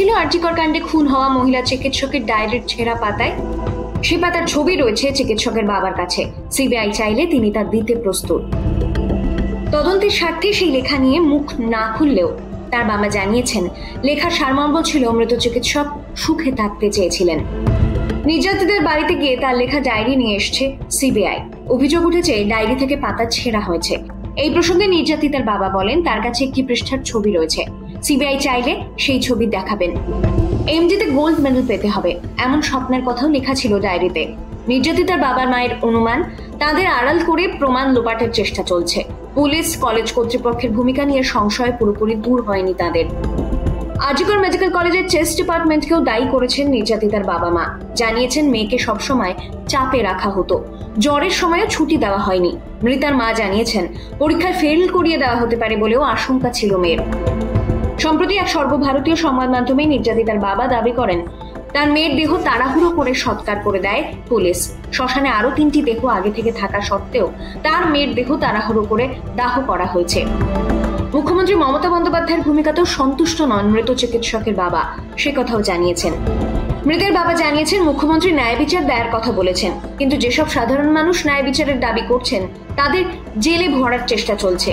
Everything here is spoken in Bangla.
ছিল আরজিকর কাণ্ডে খুন হওয়া মহিলা চিকিৎসকের ডায়েরির ছেঁড়া পাতায়। সে পাতার ছবি রয়েছে চিকিৎসকের বাবার কাছে। সিবিআই চাইলে তিনি তা দিতে প্রস্তুত। তদন্তের স্বার্থে সেই লেখা নিয়ে মুখ না খুললেও তার বাবা জানিয়েছেন, লেখার সারমর্ম ছিল মৃত চিকিৎসক সুখে থাকতে চেয়েছিলেন। নির্যাতিতের বাড়িতে গিয়ে তার লেখা ডায়েরি নিয়ে এসছে সিবিআই। অভিযোগ উঠেছে ডায়েরি থেকে পাতা ছেঁড়া হয়েছে। এই প্রসঙ্গে নির্যাতিতার বাবা বলেন, তার কাছে একটি পৃষ্ঠার ছবি রয়েছে। সিবিআই চাইলে সেই ছবি দেখাবেন। এমজিতে গোল্ড মেডেল পেতে হবে, এমন স্বপ্নের কথাও লেখা ছিল ডায়েরিতে। নির্যাতিতার বাবার মায়ের অনুমান, তাদের আড়াল করে প্রমাণ লোপাটের চেষ্টা চলছে। পুলিশ, কলেজ কর্তৃপক্ষের ভূমিকা নিয়ে সংশয় পুরোপুরি দূর হয়নি তাদের। আরজিকর মেডিকেল কলেজের চেস্ট ডিপার্টমেন্টকেও দায়ী করেছেন নির্যাতিতার বাবা মা। জানিয়েছেন, মেয়েকে সবসময় চাপে রাখা হতো, জ্বরের সময়ও ছুটি দেওয়া হয়নি। মৃতার মা জানিয়েছেন, পরীক্ষায় ফেল করিয়ে দেওয়া হতে পারে বলেও আশঙ্কা ছিল মেয়ের। সম্প্রতি এক সর্বভারতীয় সংবাদ মাধ্যমে নির্যাতিতার বাবা দাবি করেন, তার মেয়ের দেহ তাড়াহুড়ো করে সৎকার করে দেয় পুলিশ। শ্মশানে আরো 3টি দেহ আগে থেকে থাকা সত্ত্বেও তার মেয়ের দেহ তাড়াহুড়ো করে দাহ করা হয়েছে। মুখ্যমন্ত্রী মমতা বন্দ্যোপাধ্যায়ের ভূমিকাতেও সন্তুষ্ট নন মৃত চিকিৎসকের বাবা, সে কথাও জানিয়েছেন। মৃতের বাবা জানিয়েছেন, মুখ্যমন্ত্রী ন্যায় বিচার দেওয়ার কথা বলেছেন, কিন্তু যেসব সাধারণ মানুষ ন্যায় বিচারের দাবি করছেন তাদের জেলে ভরার চেষ্টা চলছে।